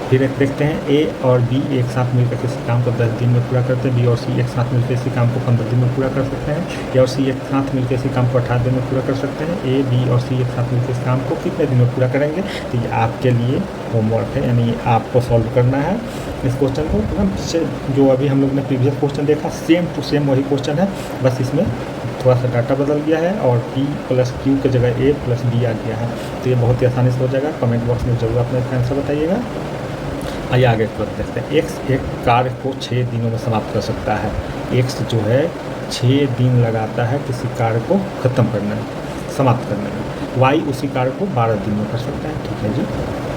फिर एक देखते हैं, ए और बी एक साथ मिलकर किसी काम को 10 दिन में पूरा करते हैं। बी और सी एक साथ मिलकर इसी काम को 15 दिन में पूरा कर सकते हैं। ए और सी एक साथ मिलकर इसी काम को 18 दिन में पूरा कर सकते हैं। ए, बी और सी एक साथ मिलकर इस काम को कितने दिन में पूरा करेंगे? तो ये आपके लिए होमवर्क है, यानी आपको सॉल्व करना है इस क्वेश्चन को। तो हम जो अभी हम लोग ने प्रीवियस क्वेश्चन देखा, सेम टू सेम वही क्वेश्चन है, बस इसमें थोड़ा सा डाटा बदल गया है और P + Q की जगह A + B आ गया है। तो ये बहुत ही आसानी से हो जाएगा। कमेंट बॉक्स में ज़रूर अपना आंसर बताइएगा। आइए आगे देखते हैं। X एक कार्य को 6 दिनों में समाप्त कर सकता है। X जो है 6 दिन लगाता है किसी कार्य को ख़त्म करने में, समाप्त करने में। Y उसी कार्य को 12 दिन में कर सकता है। ठीक है जी,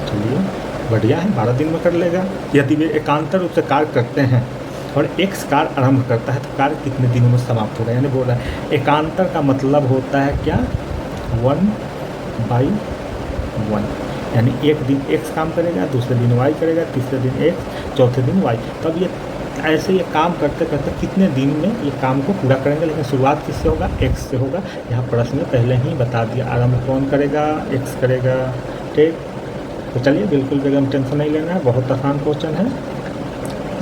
चलिए बढ़िया है, 12 दिन में कर लेगा। यदि वे एकांतर रूप से कार्य करते हैं और X कार्य आरंभ करता है तो कार्य कितने दिनों में समाप्त होगा? यानी बोल रहा है एकांतर का मतलब होता है क्या, 1/1, यानी एक दिन X काम करेगा, दूसरे दिन Y करेगा, तीसरे दिन X, चौथे दिन Y। तब ये ऐसे ये काम करते करते कितने दिन में ये काम को पूरा करेंगे, लेकिन शुरुआत किससे होगा, X से होगा। यहाँ प्रश्न में पहले ही बता दिया, आरंभ कौन करेगा, X करेगा, ठीक। तो चलिए बिल्कुल भी एकदम टेंशन नहीं लेना है, बहुत आसान क्वेश्चन है।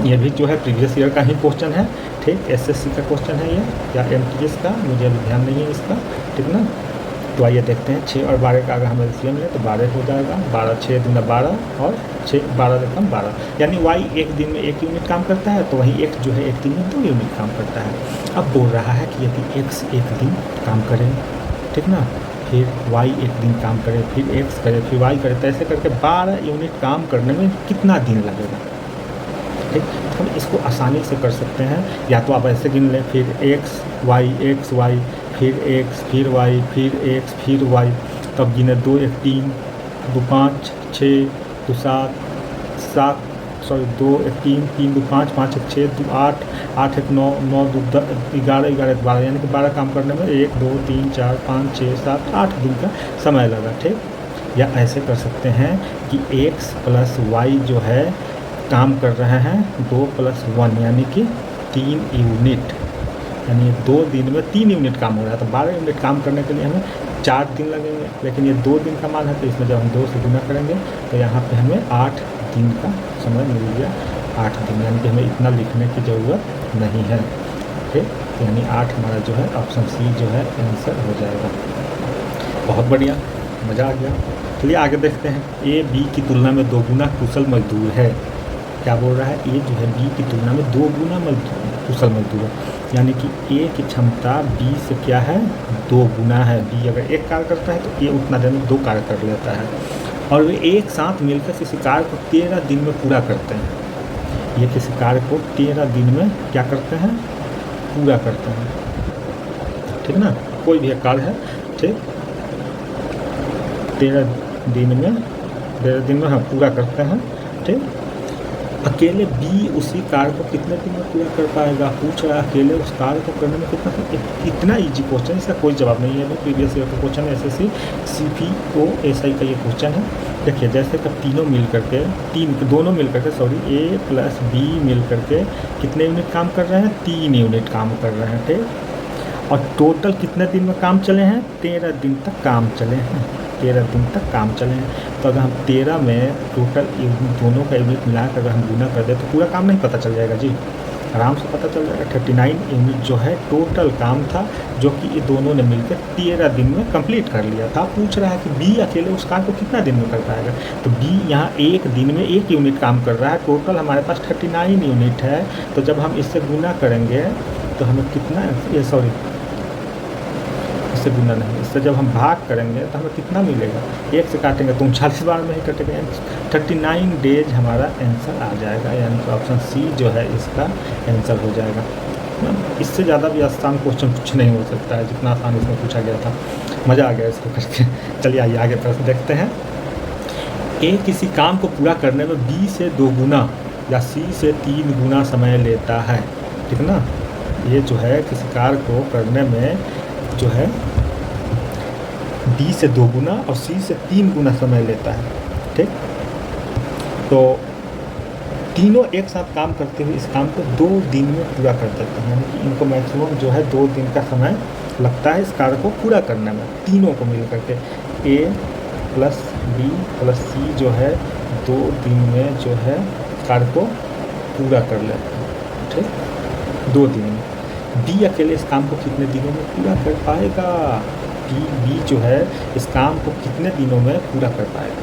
ये भी जो है प्रीवियस ईयर का ही क्वेश्चन है, ठीक। SSC का क्वेश्चन है ये, या MTS का, मुझे अभी ध्यान नहीं है इसका, ठीक ना। तो आइए देखते हैं, 6 और 12 का अगर हमें एलसीएम ले तो 12 हो जाएगा। 12 6 दूना 12 और 6 12 देखम 12, यानी Y एक दिन में 1 यूनिट काम करता है, तो वहीं X जो है एक दिन में 2 यूनिट काम करता है। अब बोल रहा है कि यदि X एक दिन काम करे, ठीक ना, फिर Y एक दिन काम करे, फिर X करे, फिर Y करे, तो ऐसे करके 12 यूनिट काम करने में कितना दिन लगेगा, ठीक। हम इसको आसानी से कर सकते हैं, या तो आप ऐसे गिन लें, फिर X Y, फिर X, फिर Y, फिर X, फिर Y, तब गिने 2 1 3 2 5 6 2 7 7 सॉरी 2 1 3 3 2 5 5 1 6 2 8 8 1 9 9 2 10 11 11 12, यानी कि 12 काम करने में 1 2 3 4 5 6 7 8 दिन का समय लगा, ठीक। या ऐसे कर सकते हैं कि X + Y जो है काम कर रहे हैं 2 + 1, यानी कि 3 यूनिट, यानी 2 दिन में 3 यूनिट काम हो रहा है। तो 12 यूनिट काम करने के लिए हमें 4 दिन लगेंगे, लेकिन ये 2 दिन का मान है, तो इसमें जब हम 2 से गुना करेंगे तो यहाँ पे हमें 8 दिन का समय मिल गया। 8 दिन, यानी कि हमें इतना लिखने की ज़रूरत नहीं है, ठीक। यानी 8 हमारा जो है ऑप्शन सी जो है आंसर हो जाएगा। बहुत बढ़िया, मज़ा आ गया। चलिए आगे देखते हैं। A B की तुलना में 2 गुना कुशल मजदूर है। क्या बोल रहा है, A जो है B की तुलना में 2 गुना कुशल मजदूर है, यानी कि A की क्षमता B से क्या है, 2 गुना है। B अगर एक कार्य करता है तो A उतना देर में 2 कार्य कर लेता है, और वे एक साथ मिलकर किसी कार्य को 13 दिन में पूरा करते हैं। ये किसी कार्य को 13 दिन में क्या करते हैं, पूरा करते हैं, ठीक ना। कोई भी एक कार्य है, ठीक, 13 दिन में हम पूरा करते हैं, ठीक। अकेले B उसी कार्य को कितने दिन में पूरा कर पाएगा, पूछ रहा है अकेले उस कार्य को करने में कितना। इतना इजी क्वेश्चन, इसका कोई जवाब नहीं है। प्रीवियस ईयर का क्वेश्चन है, SSC CPO SI का ये क्वेश्चन है। देखिए जैसे कि दोनों मिल करके A + B मिल करके कितने यूनिट काम कर रहे हैं, 3 यूनिट काम कर रहे हैं, ठीक। और टोटल कितने दिन में काम चले हैं, 13 दिन तक काम चले हैं, 13 दिन तक काम चले हैं। तो अगर हम 13 में टोटल दोनों का यूनिट मिलाकर अगर हम गुना कर दें तो पूरा काम नहीं पता चल जाएगा जी, आराम से पता चल जाएगा। 39 यूनिट जो है टोटल काम था, जो कि ये दोनों ने मिलकर 13 दिन में कंप्लीट कर लिया था। पूछ रहा है कि बी अकेले उस काम को कितना दिन में कर पाएगा, तो बी यहाँ एक दिन में 1 यूनिट काम कर रहा है। टोटल हमारे पास 39 यूनिट है, तो जब हम इससे गुना करेंगे तो हमें कितना, ये सॉरी इससे गुना नहीं, इससे जब हम भाग करेंगे तो हमें कितना मिलेगा, 1 से काटेंगे तो 39 बार में ही कटेगा, यानी 39 डेज हमारा आंसर आ जाएगा, यानी कि ऑप्शन सी जो है इसका आंसर हो जाएगा। इससे ज़्यादा भी आसान क्वेश्चन कुछ नहीं हो सकता है, जितना आसान इसमें पूछा गया था। मज़ा आ गया इसको करके। चलिए आइए आगे प्रश्न देखते हैं। ए किसी काम को पूरा करने में बी से 2 गुना या सी से 3 गुना समय लेता है, ठीक ना। ये जो है किसी कार्य को करने में जो है बी से 2 गुना और सी से 3 गुना समय लेता है, ठीक। तो तीनों एक साथ काम करते हुए इस काम को 2 दिन में पूरा कर देते हैं, यानी कि इनको मैक्सिमम जो है 2 दिन का समय लगता है इस कार्य को पूरा करने में, तीनों को मिल करके। ए प्लस बी प्लस सी जो है 2 दिन में जो है कार्य को पूरा कर लेते हैं, ठीक, 2 दिन में। बी अकेले इस काम को कितने दिनों में पूरा कर पाएगा, बी जो है इस काम को कितने दिनों में पूरा कर पाएगा,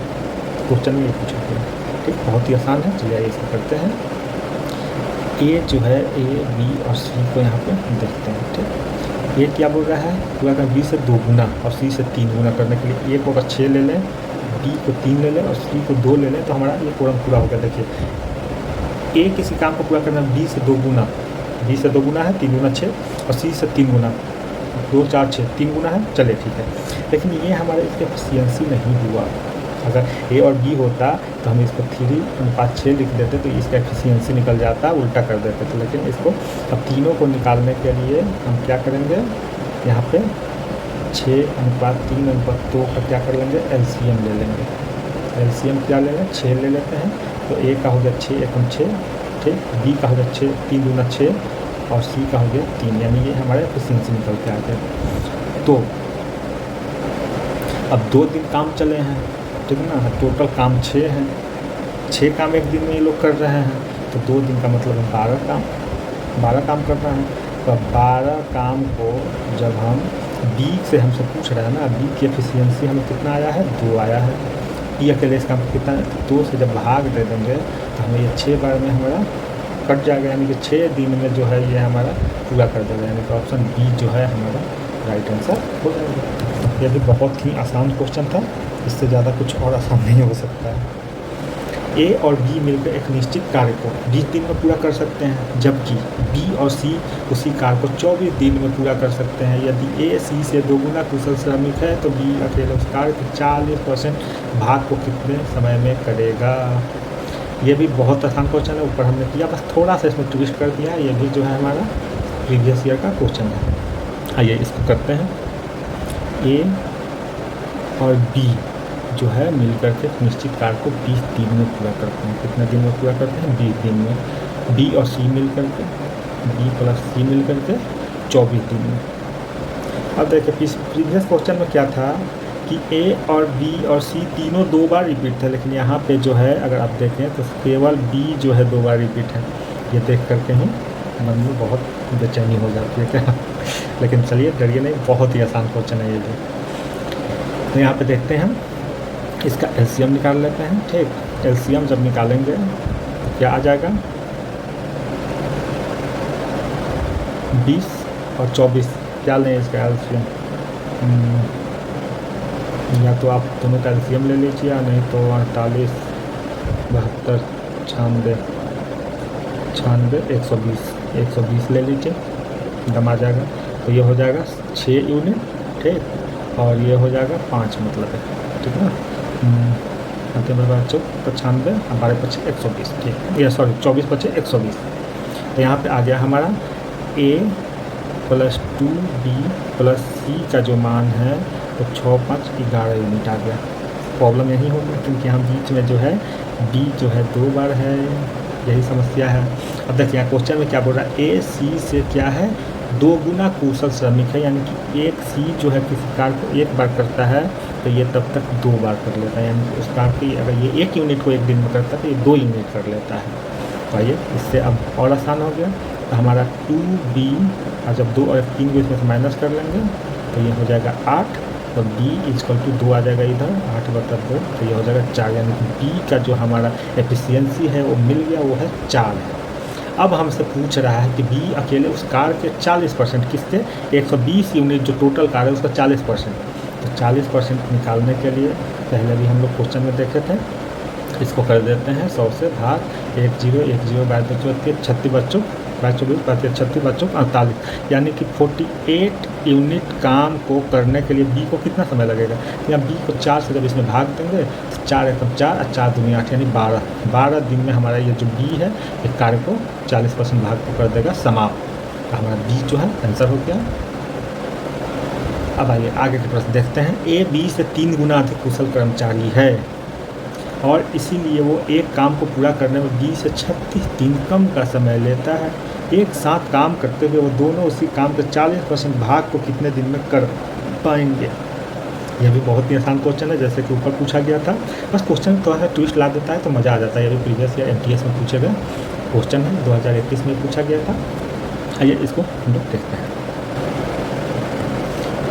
क्वेश्चन में ये पूछा गया, ठीक। बहुत ही आसान है, चलिए इसको करते हैं। ए जो है ए बी और सी को यहाँ पे देखते हैं, ठीक। ए क्या बोल रहा है, पूरा कर बी से 2 गुना और सी से 3 गुना करने के लिए ए को अगर 6 ले लें, बी को 3 ले लें और सी को 2 ले लें तो हमारा ये प्रॉब्लम पूरा हो गया। देखिए ए किसी काम को पूरा करना बी से 2 गुना, बी से 2 गुना है, 3 गुना 6 और सी से 3 गुना, 2 4 6 3 गुना है, चलिए ठीक है। लेकिन ये हमारे इसके एफिशिएंसी नहीं हुआ। अगर ए और बी होता तो हम इसको 3:6 लिख देते तो इसका एफिशिएंसी निकल जाता, उल्टा कर देते थे। लेकिन इसको अब तीनों को निकालने के लिए हम क्या करेंगे, यहाँ पे 6:3:2 का क्या कर लेंगे, एलसीएम ले लेंगे। एलसीएम क्या लेंगे, 6 ले लेते हैं, तो ए का हो गया 6 एकम 6, ठीक। बी का हो गया 6 3 दूना 6 और सी का हो गया 3, यानी ये हमारे एफिशिएंसी निकल के आ गया। तो अब 2 दिन काम चले हैं, ठीक ना, टोटल काम 6 हैं, 6 काम एक दिन में ये लोग कर रहे हैं, तो 2 दिन का मतलब है 12 काम कर रहे हैं। तो 12 काम को जब हम बी से हमसे पूछ रहे हैं ना, बी की एफिशिएंसी हमें कितना आया है, 2 आया है। ई अकेले इस काम कितना, 2 से जब भाग दे देंगे तो हमें ये 6 बार में हमारा कट जाएगा, यानी कि 6 दिन में जो है ये हमारा पूरा कर देगा, यानी कि ऑप्शन बी जो है हमारा राइट आंसर हो जाएगा। यह भी बहुत ही आसान क्वेश्चन था, इससे ज़्यादा कुछ और आसान नहीं हो सकता है। ए और बी मिलकर एक निश्चित कार्य को 20 दिन में पूरा कर सकते हैं, जबकि बी और सी उसी कार्य को 24 दिन में पूरा कर सकते हैं। यदि ए सी से 2 गुना कुशल श्रमिक है तो बी अकेले उस कार्य के 40% भाग को कितने समय में करेगा। ये भी बहुत आसान क्वेश्चन है, ऊपर हमने किया, बस थोड़ा सा इसमें ट्विस्ट कर दिया। ये भी जो है हमारा प्रीवियस ईयर का क्वेश्चन है। आइए इसको करते हैं। ए और बी जो है मिलकर के निश्चित कार्य को 20 दिन में पूरा करते हैं। कितने दिन में पूरा करते हैं, 20 दिन में। बी और सी मिलकर के, बी प्लस सी मिलकर के 24 दिन में। अब देखिए प्रीवियस क्वेश्चन में क्या था कि ए और बी और सी तीनों 2 बार रिपीट थे, लेकिन यहाँ पे जो है अगर आप देखें तो केवल बी जो है 2 बार रिपीट है। ये देख करके ही मन में बहुत बेचैनी हो जाती है क्या। लेकिन चलिए डरिए नहीं, बहुत ही आसान क्वेश्चन है ये भी। तो यहाँ पे देखते हैं हम इसका एलसीएम निकाल लेते हैं, ठीक। एलसीएम जब निकालेंगे तो क्या आ जाएगा, 20 और 24। क्या लें इसका एलसीएम, या तो आप दोनों का एलसीएम ले लीजिए, या नहीं तो 48 72 96 120 ले लीजिए, दम आ जाएगा। तो ये हो जाएगा 6 यूनिट, ठीक। और ये हो जाएगा 5 मतलब है, ठीक ना। 95 12 25 120, ठीक। ये सॉरी 24 25 120। तो यहाँ पे आ गया हमारा ए प्लस 2 बी प्लस सी का जो मान है तो 6 5 11 यूनिट आ गया। प्रॉब्लम यही होगी क्योंकि यहाँ बीच में जो है बी जो है 2 बार है, यही समस्या है। अब देखिए यहाँ क्वेश्चन में क्या बोल रहा है, ए सी से क्या है 2 गुना कुशल श्रमिक है, यानी कि एक सी जो है किसी कार्य को 1 बार करता है तो ये तब तक 2 बार कर लेता है, यानी कि उस कार्य की अगर ये 1 यूनिट को 1 दिन में करता है तो ये 2 यूनिट कर लेता है। तो आइए इससे अब और आसान हो गया। तो हमारा 2b, और जब 2 और 3 को इसमें से माइनस कर लेंगे तो ये हो जाएगा 8, तो b इक्वल टू 2 आ जाएगा इधर, 8/2, तो ये हो जाएगा 4, यानी कि b का जो हमारा एफिशिएंसी है वो मिल गया, वो है 4 है। अब हमसे पूछ रहा है कि b अकेले उस कार के 40%, किसके 120 यूनिट जो टोटल कार है उसका 40%, तो 40% निकालने के लिए पहले भी हम लोग क्वेश्चन में देखे थे, इसको कर देते हैं 100 से भाग 10 बाय 36 बच्चों 36 बच्चों 48, यानी कि 48 यूनिट काम को करने के लिए बी को कितना समय लगेगा। यहाँ बी को 4 से जब इसमें भाग देंगे तो 4 एकम 4 और 4 दूनी 8, यानी 12 दिन में हमारा ये जो बी है एक कार्य को 40% भाग को कर देगा समाप्त। हमारा बी जो है आंसर हो गया। अब आइए आगे के प्रश्न देखते हैं। ए बी से 3 गुना अधिक कुशल कर्मचारी है और इसीलिए वो एक काम को पूरा करने में 20 से 36 दिन कम का समय लेता है। एक साथ काम करते हुए वो दोनों उसी काम के 40% भाग को कितने दिन में कर पाएंगे। यह भी बहुत ही आसान क्वेश्चन है, जैसे कि ऊपर पूछा गया था, बस क्वेश्चन थोड़ा सा ट्विस्ट ला देता है तो मज़ा आ जाता है। ये भी प्रीवियस या MTS में पूछे गए क्वेश्चन है, 2021 में पूछा गया था। आइए इसको हम लोग देखते हैं।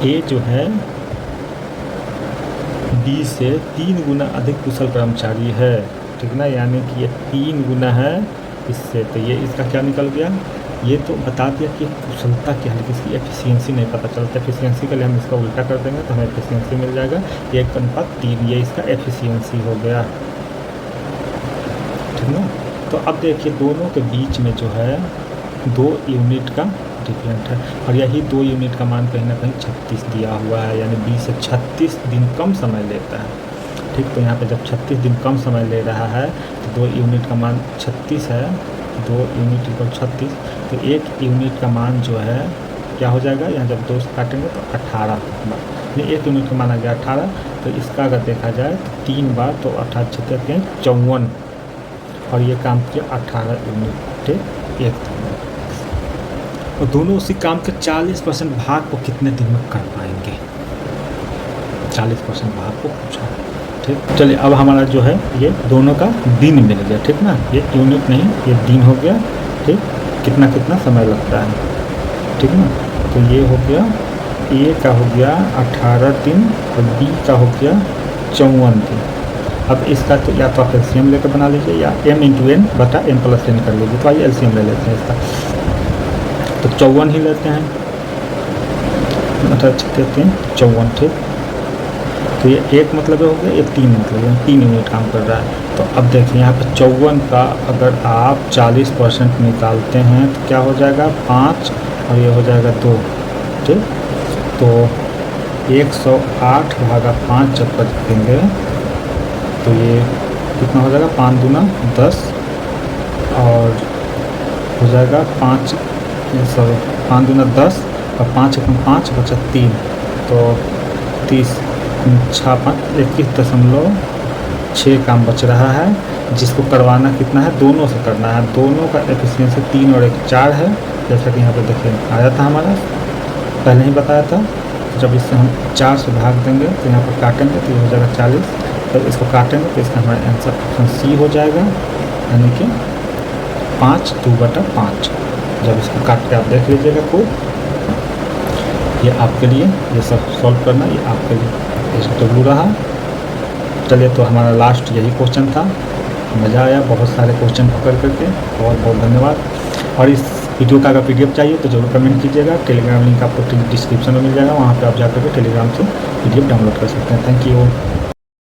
ए जो है बी से 3 गुना अधिक कुशल कर्मचारी है, ठीक ना, यानी कि ये 3 गुना है इससे, तो ये इसका क्या निकल गया, ये तो बता दिया कि कुशलता क्या है, इसकी एफिशिएंसी नहीं पता चलता। एफिशिएंसी के लिए हम इसका उल्टा कर देंगे तो हमें एफिशिएंसी मिल जाएगा 1:3, ये इसका एफिशिएंसी हो गया, ठीक ना। तो अब देखिए दोनों के बीच में जो है 2 यूनिट का डिफरेंट है और यही 2 यूनिट का मान कहीं ना कहीं 36 दिया हुआ है, यानी 20 से 36 दिन कम समय लेता है, ठीक। तो यहाँ पे जब 36 दिन कम समय ले रहा है तो 2 यूनिट का मान 36 है, 2 यूनिट इक्वल 36, तो 1 यूनिट का मान जो है क्या हो जाएगा, यहाँ जब 2 से काटेंगे तो 18, ये 1 यूनिट का मान आ गया 18, तो इसका अगर देखा जाए तो 3 बार तो 18 छक्के 54, और ये काम किया 18 यूनिट, ठीक, एक दिन में। और दोनों उसी काम के 40% भाग को कितने दिन में कर पाएंगे, 40% भाग को पूछा, ठीक। चलिए अब हमारा जो है ये दोनों का दिन मिल गया, ठीक ना, ये यूनिट नहीं ये दिन हो गया, ठीक। कितना कितना समय लगता है, ठीक ना। तो ये हो गया ए का हो गया 18 दिन और बी का हो गया 54 दिन। अब इसका तो या तो आप LCM लेकर बना लीजिए या m/n/m+n कर लीजिए। तो आइए LCM ले लेते हैं इसका, तो 54 ही लेते हैं, 18 कहते हैं 54, ठीक। तो ये एक मतलब हो गया, ये 3 मतलब है, 3 यूनिट काम कर रहा है। तो अब देखिए यहाँ पर 54 का अगर आप 40% निकालते हैं तो क्या हो जाएगा 5 और ये हो जाएगा 2, ठीक। तो 108/5 जब कर देंगे तो ये कितना हो जाएगा, 5 दूना 10 और हो जाएगा 5 दूना 10 और 5 एकम 5 बचा 3, तो 30 6 5 21.6 काम बच रहा है, जिसको करवाना कितना है, दोनों से करना है। दोनों का एफिशिएंसी 3 और 1 4 है, जैसा कि यहाँ पे देखिए आया था हमारा, पहले ही बताया था। जब इससे हम 4 से भाग देंगे तो यहाँ पर काटेंगे तो ये हो जाएगा 40, तो इसको काटेंगे तो इसका हमारा आंसर ऑप्शन सी हो जाएगा, यानी कि 5 2/5। जब इसको काट के आप देख लीजिएगा कोड, ये आपके लिए ये सब सॉल्व करना, ये आपके लिए SW रहा। चलिए तो हमारा लास्ट यही क्वेश्चन था, मज़ा आया बहुत सारे क्वेश्चन पकड़ करके, बहुत बहुत धन्यवाद। और इस वीडियो का अगर PDF चाहिए तो जरूर कमेंट कीजिएगा। टेलीग्राम लिंक आपको डिस्क्रिप्शन में मिल जाएगा, वहाँ पे आप जाकर के टेलीग्राम से PDF डाउनलोड कर सकते हैं। Thank you.